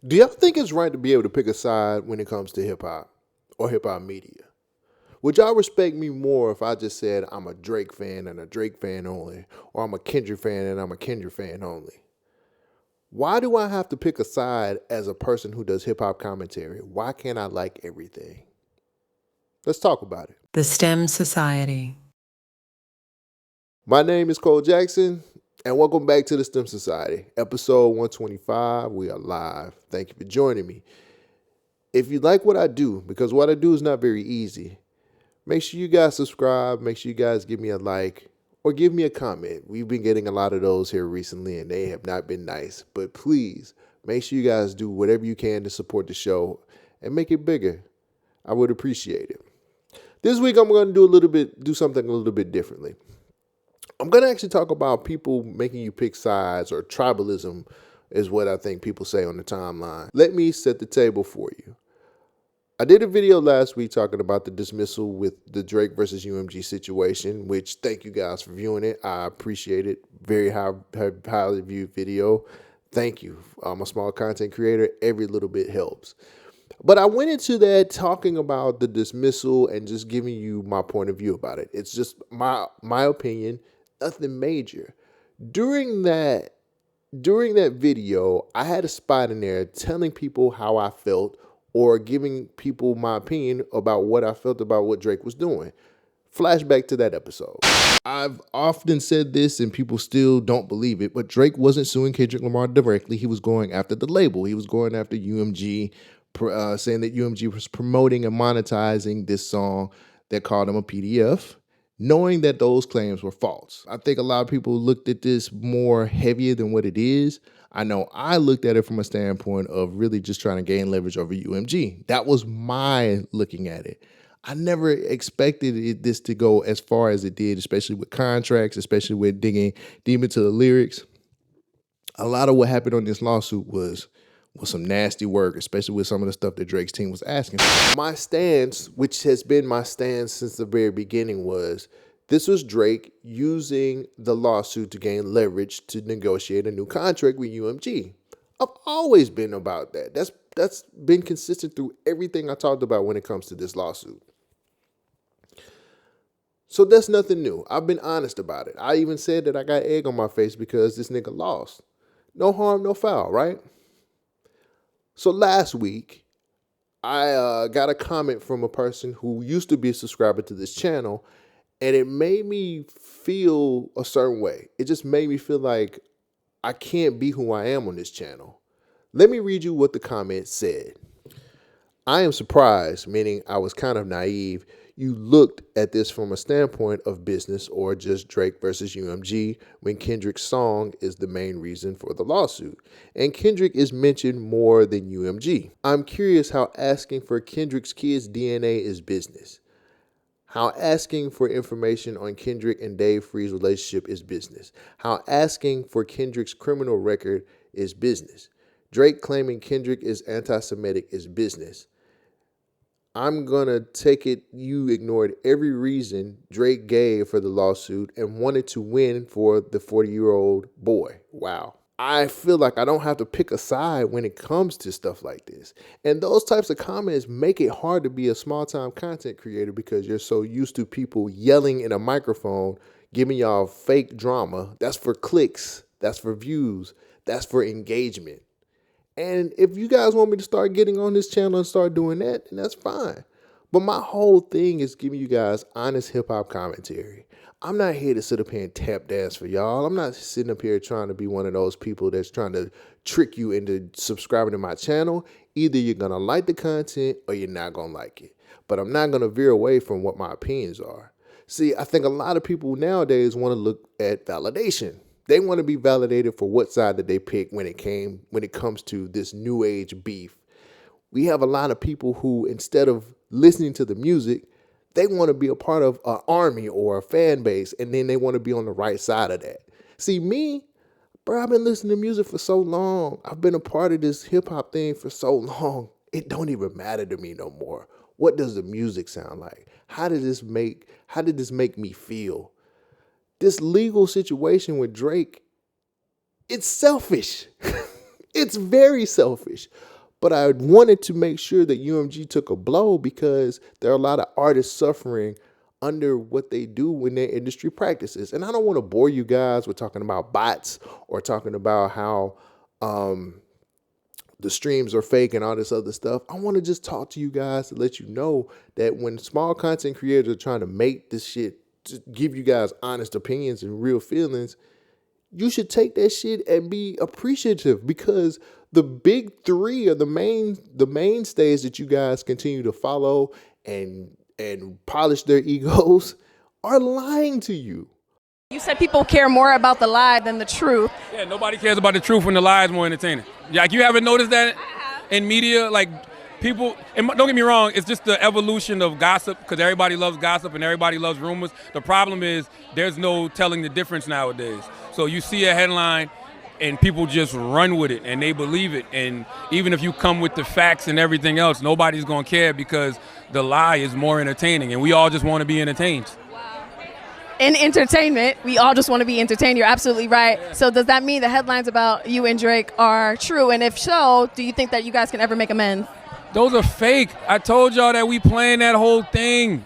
Do y'all think it's right to be able to pick a side when it comes to hip hop or hip hop media? Would y'all respect me more if I just said I'm a Drake fan and a Drake fan only, or I'm a Kendrick fan and I'm a Kendrick fan only? Why do I have to pick a side as a person who does hip hop commentary? Why can't I like everything? Let's talk about it. The STEM Society. My name is Cole Jackson, and welcome back to the STEM Society, episode 125. We are live. Thank you for joining me. If you like what I do, because what I do is not very easy, make sure you guys subscribe. Make sure you guys give me a like or give me a comment. We've been getting a lot of those here recently, and they have not been nice. But please, make sure you guys do whatever you can to support the show and make it bigger. I would appreciate it. This week, I'm going to do something a little bit differently. I'm going to actually talk about people making you pick sides, or tribalism is what I think people say on the timeline. Let me set the table for you. I did a video last week talking about the dismissal with the Drake versus UMG situation, which thank you guys for viewing it. I appreciate it. Very highly viewed video. Thank you. I'm a small content creator. Every little bit helps. But I went into that talking about the dismissal and just giving you my point of view about it. It's just my opinion, nothing major. During that video, I had a spot in there telling people how I felt or giving people my opinion about what I felt about what Drake was doing. Flashback to that episode. I've often said this and people still don't believe it, but Drake wasn't suing Kendrick Lamar directly. He was going after the label. He was going after UMG, saying that UMG was promoting and monetizing this song that called him a PDF, knowing that those claims were false. I think a lot of people looked at this more heavier than what it is. I know I looked at it from a standpoint of really just trying to gain leverage over UMG. That was my looking at it. I never expected this to go as far as it did, especially with contracts, especially with digging deep into the lyrics. A lot of what happened on this lawsuit was some nasty work, especially with some of the stuff that Drake's team was asking for. My stance, which has been my stance since the very beginning, was this was Drake using the lawsuit to gain leverage to negotiate a new contract with UMG. I've always been about that. That's been consistent through everything I talked about when it comes to this lawsuit. So that's nothing new. I've been honest about it. I even said that I got egg on my face because this nigga lost. No harm, no foul, right? So last week, I got a comment from a person who used to be a subscriber to this channel, and it made me feel a certain way. It just made me feel like I can't be who I am on this channel. Let me read you what the comment said. I am surprised, meaning I was kind of naive. You looked at this from a standpoint of business or just Drake versus UMG when Kendrick's song is the main reason for the lawsuit. And Kendrick is mentioned more than UMG. I'm curious how asking for Kendrick's kids' DNA is business. How asking for information on Kendrick and Dave Free's relationship is business. How asking for Kendrick's criminal record is business. Drake claiming Kendrick is anti-Semitic is business. I'm going to take it you ignored every reason Drake gave for the lawsuit and wanted to win for the 40-year-old boy. Wow. I feel like I don't have to pick a side when it comes to stuff like this. And those types of comments make it hard to be a small-time content creator because you're so used to people yelling in a microphone, giving y'all fake drama. That's for clicks. That's for views. That's for engagement. And if you guys want me to start getting on this channel and start doing that, then that's fine. But my whole thing is giving you guys honest hip-hop commentary. I'm not here to sit up here and tap dance for y'all. I'm not sitting up here trying to be one of those people that's trying to trick you into subscribing to my channel. Either you're going to like the content or you're not going to like it. But I'm not going to veer away from what my opinions are. See, I think a lot of people nowadays want to look at validation. They want to be validated for what side that they pick when it comes to this new age beef. We have a lot of people who, instead of listening to the music, they want to be a part of an army or a fan base, and then they want to be on the right side of that. See, me, bro, I've been listening to music for so long. I've been a part of this hip hop thing for so long. It don't even matter to me no more. What does the music sound like? How did this make me feel? This legal situation with Drake, it's selfish. It's very selfish. But I wanted to make sure that UMG took a blow because there are a lot of artists suffering under what they do in their industry practices. And I don't want to bore you guys with talking about bots or talking about how the streams are fake and all this other stuff. I want to just talk to you guys to let you know that when small content creators are trying to make this shit, to give you guys honest opinions and real feelings, you should take that shit and be appreciative, because the big three are the mainstays that you guys continue to follow and polish their egos are lying to you. You said people care more about the lie than the truth. Yeah, nobody cares about the truth when the lie is more entertaining. Like, you haven't noticed that in media? Like, people, and don't get me wrong, it's just the evolution of gossip, because everybody loves gossip and everybody loves rumors. The problem is there's no telling the difference nowadays. So you see a headline and people just run with it and they believe it. And even if you come with the facts and everything else, nobody's going to care because the lie is more entertaining and we all just want to be entertained. In entertainment, we all just want to be entertained. You're absolutely right. So does that mean the headlines about you and Drake are true? And if so, do you think that you guys can ever make amends? Those are fake. I told y'all that we playing that whole thing.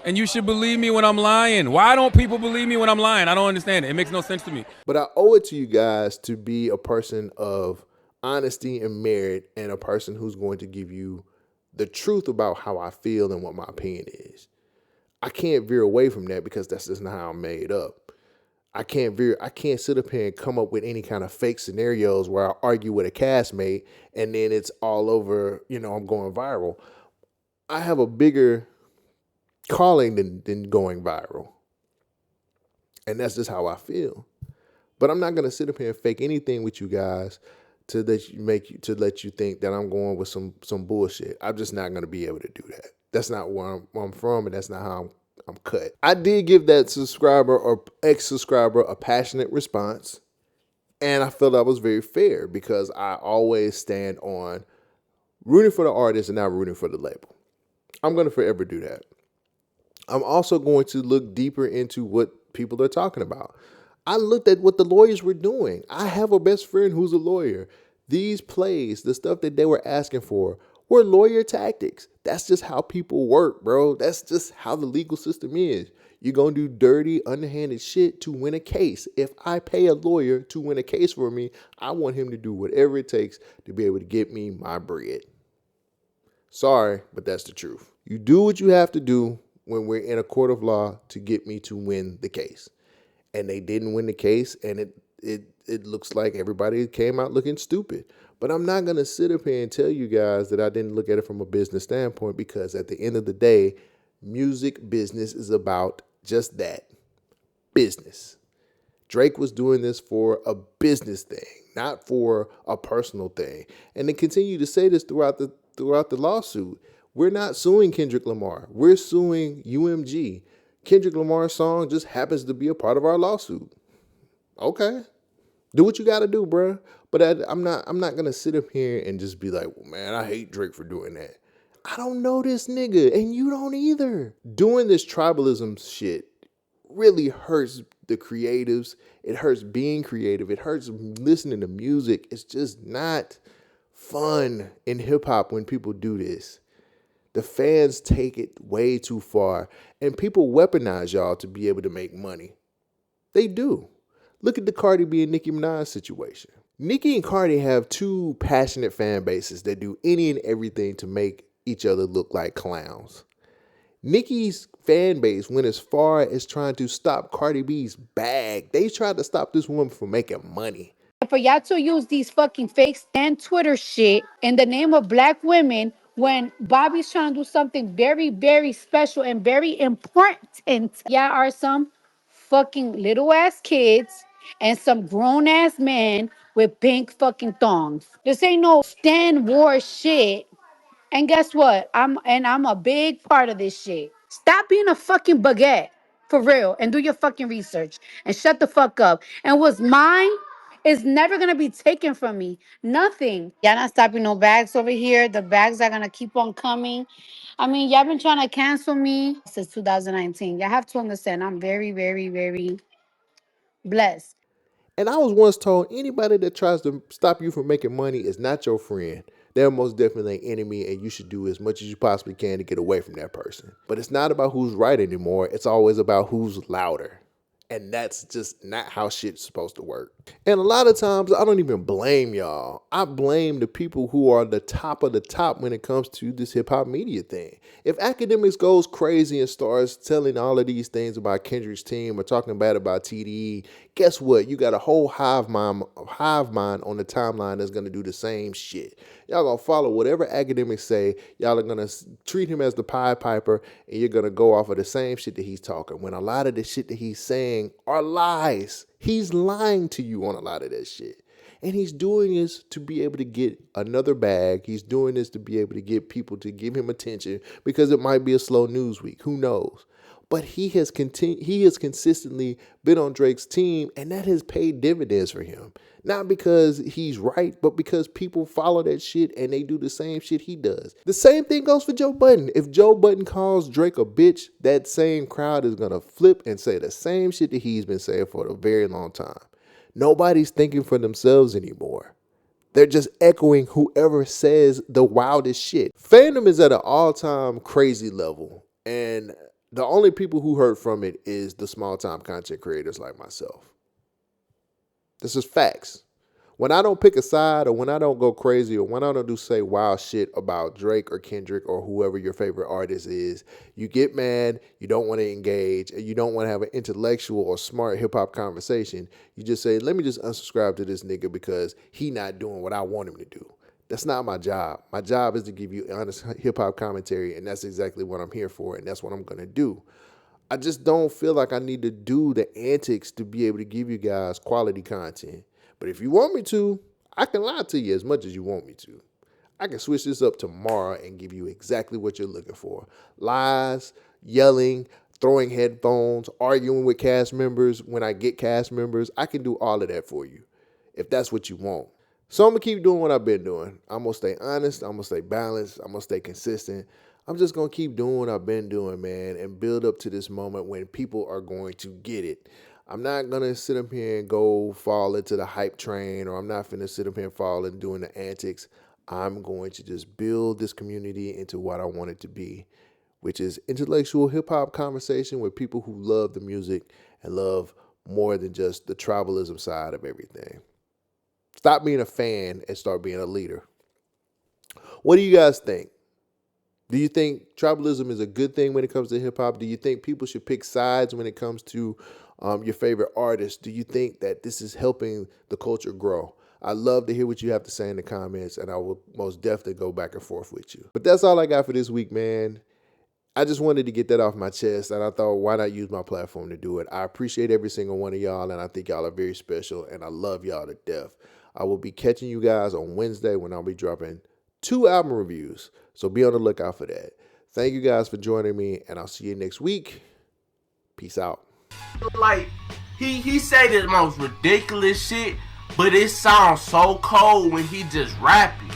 And you should believe me when I'm lying. Why don't people believe me when I'm lying? I don't understand it. It makes no sense to me. But I owe it to you guys to be a person of honesty and merit, and a person who's going to give you the truth about how I feel and what my opinion is. I can't veer away from that because that's just not how I'm made up. I can't sit up here and come up with any kind of fake scenarios where I argue with a castmate and then it's all over, I'm going viral. I have a bigger calling than going viral. And that's just how I feel. But I'm not going to sit up here and fake anything with you guys to let you think that I'm going with some bullshit. I'm just not going to be able to do that. That's not where I'm from, and that's not how I'm cut. I did give that subscriber or ex-subscriber a passionate response, and I felt that was very fair because I always stand on rooting for the artist and not rooting for the label. I'm going to forever do that. I'm also going to look deeper into what people are talking about. I looked at what the lawyers were doing. I have a best friend who's a lawyer. These plays, the stuff that they were asking for, were lawyer tactics. That's just how people work, bro. That's just how the legal system is. You're going to do dirty, underhanded shit to win a case. If I pay a lawyer to win a case for me, I want him to do whatever it takes to be able to get me my bread. Sorry, but that's the truth. You do what you have to do when we're in a court of law to get me to win the case. And they didn't win the case, and it looks like everybody came out looking stupid. But I'm not going to sit up here and tell you guys that I didn't look at it from a business standpoint, because at the end of the day, music business is about just that, business. Drake was doing this for a business thing, not for a personal thing. And they continue to say this throughout the lawsuit. We're not suing Kendrick Lamar. We're suing UMG. Kendrick Lamar's song just happens to be a part of our lawsuit. Okay. Do what you got to do, bro. But I'm not going to sit up here and just be like, well, man, I hate Drake for doing that. I don't know this nigga, and you don't either. Doing this tribalism shit really hurts the creatives. It hurts being creative. It hurts listening to music. It's just not fun in hip hop when people do this. The fans take it way too far, and people weaponize y'all to be able to make money. They do. Look at the Cardi B and Nicki Minaj situation. Nicki and Cardi have two passionate fan bases that do any and everything to make each other look like clowns. Nicki's fan base went as far as trying to stop Cardi B's bag. They tried to stop this woman from making money. For y'all to use these fucking fakes and Twitter shit in the name of black women when Bobby's trying to do something very, very special and very important. Y'all are some fucking little ass kids and some grown ass men with pink fucking thongs. This ain't no Stan War shit. And guess what? I'm a big part of this shit. Stop being a fucking baguette. For real. And do your fucking research. And shut the fuck up. And what's mine is never gonna be taken from me. Nothing. Y'all not stopping no bags over here. The bags are gonna keep on coming. I mean, y'all been trying to cancel me since 2019. Y'all have to understand I'm very, very, very blessed. And I was once told anybody that tries to stop you from making money is not your friend. they're most definitely an enemy, and you should do as much as you possibly can to get away from that person. But it's not about who's right anymore. It's always about who's louder. And that's just not how shit's supposed to work. And a lot of times, I don't even blame y'all. I blame the people who are the top of the top when it comes to this hip-hop media thing. If Akademiks goes crazy and starts telling all of these things about Kendrick's team or talking bad about TDE, guess what? You got a whole hive mind on the timeline that's going to do the same shit. Y'all going to follow whatever Akademiks say. Y'all are going to treat him as the Pied Piper, and you're going to go off of the same shit that he's talking, when a lot of the shit that he's saying are lies. He's lying to you on a lot of that shit. And he's doing this to be able to get another bag. He's doing this to be able to get people to give him attention because it might be a slow news week. Who knows? But he has consistently been on Drake's team, and that has paid dividends for him. Not because he's right, but because people follow that shit and they do the same shit he does. The same thing goes for Joe Budden. If Joe Budden calls Drake a bitch, that same crowd is going to flip and say the same shit that he's been saying for a very long time. Nobody's thinking for themselves anymore. They're just echoing whoever says the wildest shit. Fandom is at an all-time crazy level, and the only people who hurt from it is the small-time content creators like myself. This is facts. When I don't pick a side, or when I don't go crazy, or when I don't say wild shit about Drake or Kendrick or whoever your favorite artist is, you get mad, you don't want to engage, and you don't want to have an intellectual or smart hip-hop conversation. You just say, let me just unsubscribe to this nigga because he not doing what I want him to do. That's not my job. My job is to give you honest hip-hop commentary, and that's exactly what I'm here for, and that's what I'm going to do. I just don't feel like I need to do the antics to be able to give you guys quality content. But if you want me to, I can lie to you as much as you want me to. I can switch this up tomorrow and give you exactly what you're looking for. Lies, yelling, throwing headphones, arguing with cast members when I get cast members. I can do all of that for you if that's what you want. So I'm going to keep doing what I've been doing. I'm going to stay honest. I'm going to stay balanced. I'm going to stay consistent. I'm just going to keep doing what I've been doing, man, and build up to this moment when people are going to get it. I'm not going to sit up here and go fall into the hype train, or I'm not going to sit up here and fall and doing the antics. I'm going to just build this community into what I want it to be, which is intellectual hip-hop conversation with people who love the music and love more than just the tribalism side of everything. Stop being a fan and start being a leader. What do you guys think? Do you think tribalism is a good thing when it comes to hip-hop? Do you think people should pick sides when it comes to your favorite artists? Do you think that this is helping the culture grow? I'd love to hear what you have to say in the comments, and I will most definitely go back and forth with you. But that's all I got for this week, man. I just wanted to get that off my chest, and I thought, why not use my platform to do it? I appreciate every single one of y'all, and I think y'all are very special, and I love y'all to death. I will be catching you guys on Wednesday when I'll be dropping 2 album reviews, so be on the lookout for that. Thank you guys for joining me, and I'll see you next week. Peace out. Like, he say the most ridiculous shit, but it sounds so cold when he just rapping.